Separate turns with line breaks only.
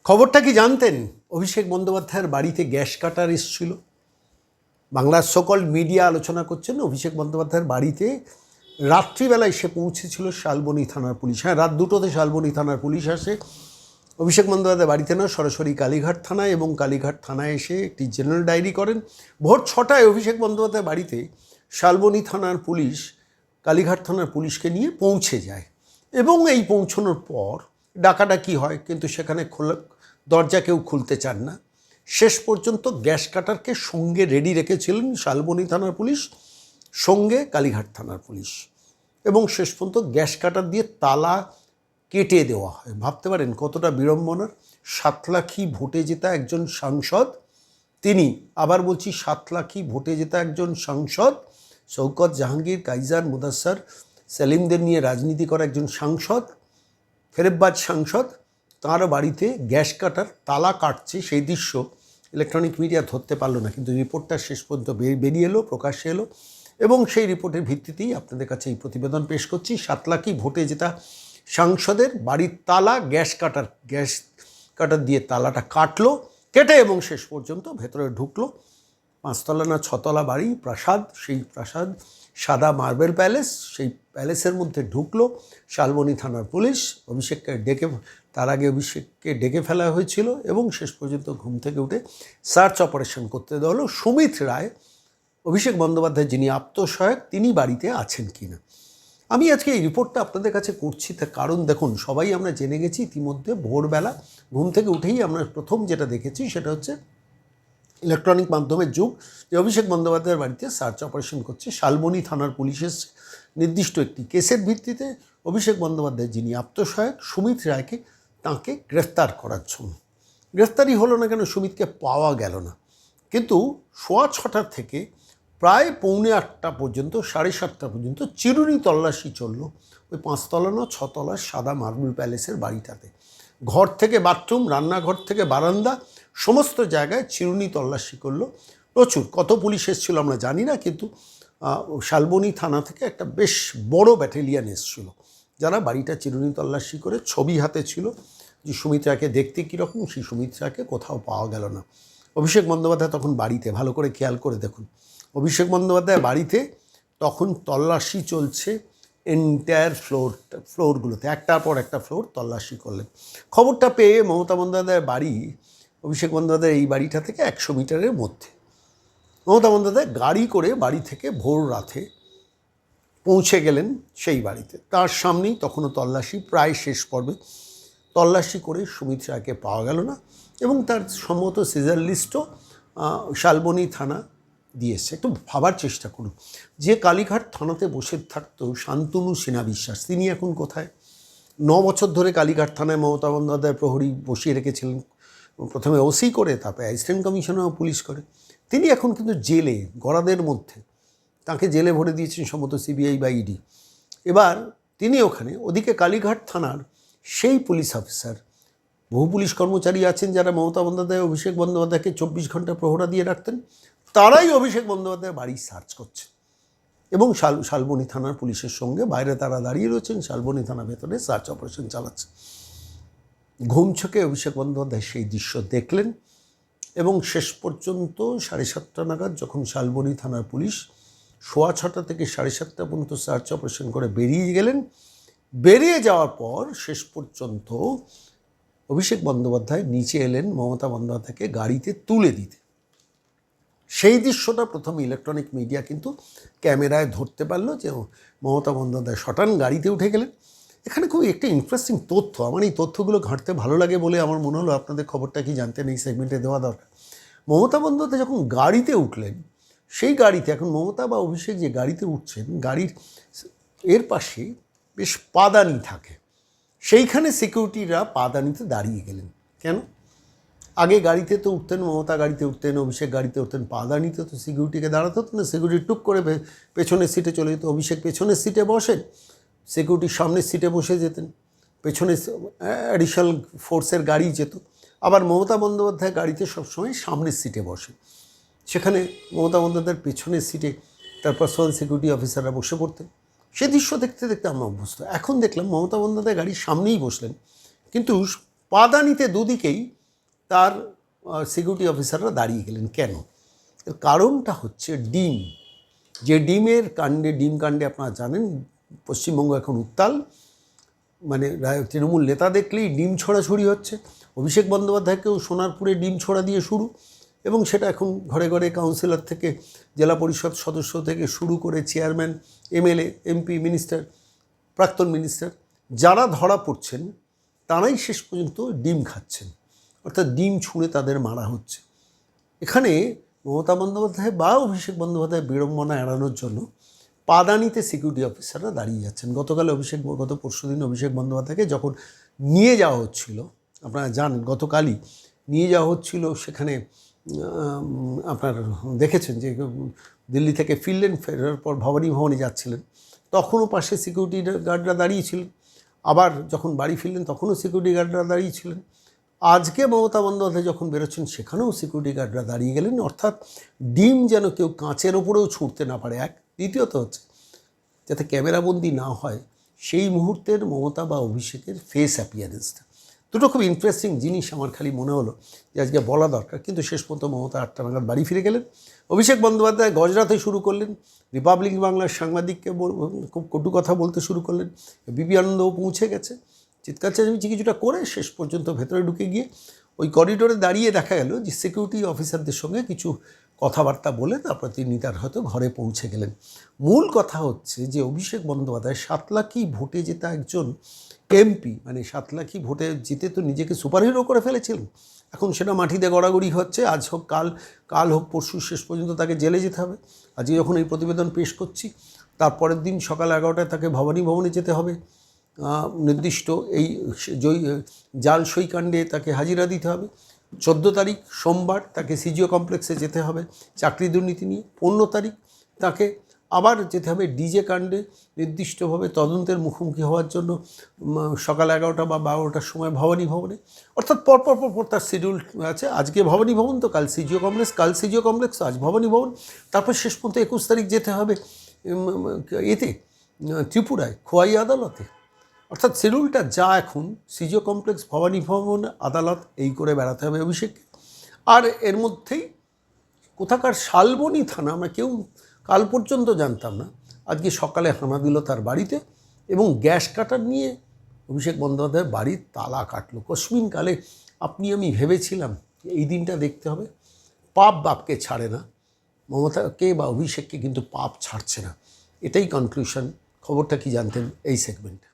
খবরটা কি জানতেন? অভিষেক বন্দ্যোপাধ্যায়ের বাড়িতে গ্যাস কাটার এসেছিল। বাংলার সকল মিডিয়া আলোচনা করছেন অভিষেক বন্দ্যোপাধ্যায়ের বাড়িতে রাত্রিবেলায় সে পৌঁছেছিল শালবনী থানার পুলিশ। হ্যাঁ, রাত 2টোতে শালবনী থানার পুলিশ আসে। অভিষেক বন্দ্যোপাধ্যায় বাড়িতে না, সরাসরি কালীঘাট থানায়, এবং কালীঘাট থানায় এসে একটি জেনারেল ডায়েরি করেন। ভোর 6টায় অভিষেক বন্দ্যোপাধ্যায়ের বাড়িতে শালবনী থানার পুলিশ কালীঘাট থানার পুলিশকে নিয়ে পৌঁছে যায়, এবং এই পৌঁছানোর পর ডাকাডাকি হয়, কিন্তু সেখানে দরজা কেউ খুলতে চান না। শেষ পর্যন্ত গ্যাস কাটারকে সঙ্গে রেডি রেখেছিলেন শালবনী থানার পুলিশ, সঙ্গে কালীঘাট থানার পুলিশ, এবং শেষ পর্যন্ত গ্যাস কাটার দিয়ে তালা কেটে দেওয়া হয়। ভাবতে পারেন কতটা বিড়ম্বনার। 7 লাখি ভোটে জেতা একজন সাংসদ, তিনি, আবার বলছি 7 লাখি ভোটে জেতা একজন সাংসদ, শওকত জাহাঙ্গীর, কাইজার, মুদাস্সার, সেলিমদের নিয়ে রাজনীতি করা একজন সাংসদ, ফেরেববাজ সাংসদ, তাঁর বাড়িতে গ্যাস কাটার তালা কাটছে। সেই দৃশ্য ইলেকট্রনিক মিডিয়া ধরতে পারলো না, কিন্তু রিপোর্টটা শেষ পর্যন্ত বেরিয়ে এলো, প্রকাশ্যে এলো, এবং সেই রিপোর্টের ভিত্তিতেই আপনাদের কাছে এই প্রতিবেদন পেশ করছি। 7 লাখি ভোটে জেতা সাংসদের বাড়ির তালা গ্যাস কাটার দিয়ে তালাটা কাটলো, কেটে, এবং শেষ পর্যন্ত ভেতরে ঢুকলো। 5 তলা না 6 তলা বাড়ি, প্রাসাদ, সেই প্রাসাদ সাদা মার্বেল প্যালেস, সেই প্যালেসের মধ্যে ঢুকলো শালবনী থানার পুলিশ। তার আগে অভিষেককে ডেকে ফেলা হয়েছিল, এবং শেষ পর্যন্ত ঘুম থেকে উঠে সার্চ অপারেশন করতে দেওয়া হলো। সুমিত রায়, অভিষেক বন্দ্যোপাধ্যায় যিনি আত্মসহায়ক, তিনি বাড়িতে আছেন কিনা। আমি আজকে এই রিপোর্টটা আপনাদের কাছে করছি, তার কারণ দেখুন, সবাই আমরা জেনে গেছি ইতিমধ্যে। ভোরবেলা ঘুম থেকে উঠেই আমরা প্রথম যেটা দেখেছি সেটা হচ্ছে ইলেকট্রনিক মাধ্যমের যুগ, যে অভিষেক বন্দ্যোপাধ্যায়ের বাড়িতে সার্চ অপারেশন করছে শালবনী থানার পুলিশের নির্দিষ্ট একটি কেসের ভিত্তিতে। অভিষেক বন্দ্যোপাধ্যায় যিনি আত্মসহায়ক, সুমিত রায়কে, তাঁকে গ্রেফতার করার জন্য। গ্রেফতারি হলো না কেন, সুমিতকে পাওয়া গেল না, কিন্তু 6:15 থেকে প্রায় 7:45 পর্যন্ত, 7:30 পর্যন্ত চিরুনি তল্লাশি চললো ওই 5 তলা না 6 তলার সাদা মার্বেল প্যালেসের বাড়িটাতে। ঘর থেকে বাথরুম, রান্নাঘর থেকে বারান্দা, সমস্ত জায়গায় চিরুনি তল্লাশি করলো প্রচুর। কত পুলিশ এসেছিলো আমরা জানি না, কিন্তু শালবনী থানা থেকে একটা বেশ বড় ব্যাটালিয়ান এসেছিলো, যারা বাড়িটা চিরুনি তল্লাশি করে। ছবি হাতে ছিল যে সুমিত্রাকে দেখতে কীরকম, সেই সুমিত্রাকে কোথাও পাওয়া গেল না। অভিষেক বন্দ্যোপাধ্যায় তখন বাড়িতে, ভালো করে খেয়াল করে দেখুন, অভিষেক বন্দ্যোপাধ্যায় বাড়িতে তখন তল্লাশি চলছে এন্টায়ার ফ্লোরগুলোতে, একটার পর একটা ফ্লোর তল্লাশি করলেন। খবরটা পেয়ে মমতা বন্দ্যোপাধ্যায়ের বাড়ি, অভিষেক বন্দ্যোপাধ্যায়ের এই বাড়িটা থেকে 100 মিটারের মধ্যে, মমতা বন্দ্যোপাধ্যায় গাড়ি করে বাড়ি থেকে ভোর রাতে পৌঁছে গেলেন সেই বাড়িতে। তার সামনেই তখনও তল্লাশি প্রায় শেষ পর্বে। তল্লাশি করে সুমিত রায়কে পাওয়া গেল না, এবং তার সম্ভবত সিজার লিস্টও শালবনী থানা দিয়েছে। একটু ভাবার চেষ্টা করুন, যে কালীঘাট থানাতে বসে থাকতো শান্তনু সিনহা বিশ্বাস, তিনি এখন কোথায়? 9 বছর ধরে কালীঘাট থানায় মমতা বন্দ্যোপাধ্যায় প্রহরী বসিয়ে রেখেছিলেন, প্রথমে ওসি করে, তারপরে অ্যাসিস্ট্যান্ট কমিশনার পুলিশ করে। তিনি এখন কিন্তু জেলে, গড়াদের মধ্যে, তাকে জেলে ভরে দিয়েছেন সম্ভবত সিবিআই বা ইডি। এবার তিনি ওখানে, ওদিকে কালীঘাট থানার সেই পুলিশ অফিসার, বহু পুলিশ কর্মচারী আছেন যারা মমতা বন্দ্যোপাধ্যায়, অভিষেক বন্দ্যোপাধ্যায়কে 24 ঘন্টা প্রহরা দিয়ে রাখতেন, তারাই অভিষেক বন্দ্যোপাধ্যায়ের বাড়ি সার্চ করছে, এবং শালবনী থানার পুলিশের সঙ্গে বাইরে তারা দাঁড়িয়ে রয়েছেন, শালবনী থানার ভেতরে সার্চ অপারেশন চালাচ্ছে। ঘুম ছকে অভিষেক বন্দ্যোপাধ্যায় সেই দৃশ্য দেখলেন, এবং শেষ পর্যন্ত 7:30 নাগাদ যখন শালবনী থানার পুলিশ 6:15 থেকে 7:30 পর্যন্ত সার্চ অপারেশন করে বেরিয়ে গেলেন, বেরিয়ে যাওয়ার পর শেষ পর্যন্ত অভিষেক বন্দ্যোপাধ্যায় নিচে এলেন মমতা বন্দ্যোপাধ্যায়কে গাড়িতে তুলে দিতে। সেই দৃশ্যটা প্রথম ইলেকট্রনিক মিডিয়া কিন্তু ক্যামেরায় ধরতে পারলো, যে মমতা বন্দ্যোপাধ্যায় শটান গাড়িতে উঠে গেলেন। এখানে খুব একটা ইন্টারেস্টিং তথ্য, আমার এই তথ্যগুলো ঘাঁটতে ভালো লাগে বলে আমার মনে হলো আপনাদের খবরটা কি জানতেন, এই সেগমেন্টে দেওয়া দরকার। মমতা বন্দ্যোপাধ্যায় যখন গাড়িতে উঠলেন, সেই গাড়িতে, এখন মমতা বা অভিষেক যে গাড়িতে উঠছেন, গাড়ির এর পাশে বেশ পাদানি থাকে, সেইখানে সিকিউরিটিরা পাদানিতে দাঁড়িয়ে গেলেন। কেন? আগে গাড়িতে তো উঠতেন, মমতা গাড়িতে উঠতেন, অভিষেক গাড়িতে উঠতেন, পাদানিতে তো সিকিউরিটিকে দাঁড়াতে হতো না। সিকিউরিটি টুক করে পেছনের সিটে চলে যেত, অভিষেক পেছনের সিটে বসেন, সিকিউরিটির সামনের সিটে বসে যেতেন, পেছনে অ্যাডিশনাল ফোর্সের গাড়ি যেত। আবার মমতা বন্দ্যোপাধ্যায় গাড়িতে সবসময় সামনের সিটে বসে, সেখানে মমতা বন্দ্যোপাধ্যায়ের পেছনের সিটে তার পার্সোনাল সিকিউরিটি অফিসাররা বসে পড়তেন। সে দৃশ্য দেখতে দেখতে আমরা অভ্যস্ত। এখন দেখলাম মমতা বন্দ্যোপাধ্যায় গাড়ির সামনেই বসলেন, কিন্তু পাদানিতে দুদিকেই তার সিকিউরিটি অফিসাররা দাঁড়িয়ে গেলেন। কেন? এর কারণটা হচ্ছে ডিম। যে ডিম কাণ্ডে আপনারা জানেন পশ্চিমবঙ্গ এখন উত্তাল, মানে তৃণমূল নেতা দেখলেই ডিম ছড়াছড়ি হচ্ছে। অভিষেক বন্দ্যোপাধ্যায়কেও সোনারপুরে ডিম ছড়া দিয়ে শুরু, এবং সেটা এখন ঘরে ঘরে কাউন্সিলর থেকে জেলা পরিষদ সদস্য থেকে শুরু করে চেয়ারম্যান, এমএলএ, এমপি, মিনিস্টার, প্রাক্তন মিনিস্টার, যারা ধরা পড়ছেন তারাই শেষ পর্যন্ত ডিম খাচ্ছেন, অর্থাৎ ডিম ছুঁড়ে তাদের মারা হচ্ছে। এখানে মমতা বন্দ্যোপাধ্যায় বা অভিষেক বন্দ্যোপাধ্যায় বিড়ম্বনা এড়ানোর জন্য পাদানিতে সিকিউরিটি অফিসাররা গত পরশুদিন অভিষেক বন্দ্যোপাধ্যায়কে যখন নিয়ে যাওয়া হচ্ছিল, আপনারা জানেন গতকালই নিয়ে যাওয়া হচ্ছিল সেখানে, আপনার দেখেছেন যে দিল্লি থেকে ফিরলেন, ফেরার পর ভবানী যাচ্ছিলেন, তখনও পাশে সিকিউরিটি গার্ডরা দাঁড়িয়েছিলেন। আবার যখন বাড়ি ফিরলেন তখনও সিকিউরিটি গার্ডরা দাঁড়িয়েছিলেন। আজকে মমতা বন্দ্যোপাধ্যায় যখন বেরোচ্ছেন সেখানেও সিকিউরিটি গার্ডরা দাঁড়িয়ে গেলেন। অর্থাৎ ডিম যেন কেউ কাঁচের ওপরেও ছুঁড়তে না পারে, এক। দ্বিতীয়ত হচ্ছে যাতে ক্যামেরাবন্দি না হয় সেই মুহূর্তের মমতা বা অভিষেকের ফেস অ্যাপিয়ারেন্সটা। দুটো খুব ইন্টারেস্টিং জিনিস আমার খালি মনে হলো যে আজকে বলা দরকার, কিন্তু শেষ পর্যন্ত মমতা 8টা নাগাদ বাড়ি ফিরে গেলেন। অভিষেক বন্দ্যোপাধ্যায় গজরাতে শুরু করলেন, রিপাবলিক বাংলার সাংবাদিককে খুব কটু কথা বলতে শুরু করলেন। বিপি আনন্দও পৌঁছে গেছে, চিৎকার চেঁচামেচি কিছুটা করে শেষ পর্যন্ত ভেতরে ঢুকে গিয়ে ওই করিডোরে দাঁড়িয়ে দেখা গেল যে সিকিউরিটি অফিসারদের সঙ্গে কিছু কথাবার্তা বলে তারপর তিনি তার হয়তো ঘরে পৌঁছে গেলেন। মূল কথা হচ্ছে যে অভিষেক বন্দ্যোপাধ্যায় 7 লাখি ভোটে জেতা একজন এমপি, মানে 7 লাখি ভোটে জিতে তো নিজেকে সুপারহিরো করে ফেলেছিলেন। এখন সেটা মাটিতে গড়াগড়ি হচ্ছে, আজ হোক কাল হোক পরশু, শেষ পর্যন্ত তাকে জেলে যেতে হবে। আজকে যখন এই প্রতিবেদন পেশ করছি তারপরের দিন সকাল 11টায় তাকে ভবানী যেতে হবে, নির্দিষ্ট এই জাল সইকাণ্ডে তাকে হাজিরা দিতে হবে। 14 তারিখ সোমবার তাকে সিজিও কমপ্লেক্সে যেতে হবে চাকরি দুর্নীতি নিয়ে। 15 তারিখ তাকে আবার যেতে হবে ডিজে কাণ্ডে নির্দিষ্টভাবে তদন্তের মুখোমুখি হওয়ার জন্য সকাল 11টা বা 12টার সময় ভবানী। অর্থাৎ পরপর তার শিডিউল আছে। আজকে ভবানী ভবন, তো কাল সিজিও কমপ্লেক্স, কাল সিজিও কমপ্লেক্স, আজ ভবানী ভবন, তারপর শেষ পর্যন্ত 21 তারিখ যেতে হবে ত্রিপুরায় খোয়াই আদালতে। অর্থাৎ শিডিউলটা যা এখন সিজিও কমপ্লেক্স, ভবানী ভবন, আদালত, এই করে বেড়াতে হবে অভিষেককে। আর এর মধ্যেই কোথাকার শালবনী থানা, আমরা কেউ কাল পর্যন্ত জানতাম না, আজকে সকালে হানা দিল তার বাড়িতে, এবং গ্যাস কাটার নিয়ে অভিষেক বন্দ্যোপাধ্যায়ের বাড়ির তালা কাটলো। কস্মিনকালে আপনি আমি ভেবেছিলাম এই দিনটা দেখতে হবে। পাপ বাপকে ছাড়ে না, মমতাকে বা অভিষেককে কিন্তু পাপ ছাড়ছে না, এটাই কনক্লুশন। খবরটা কি জানতেন এই সেগমেন্টে।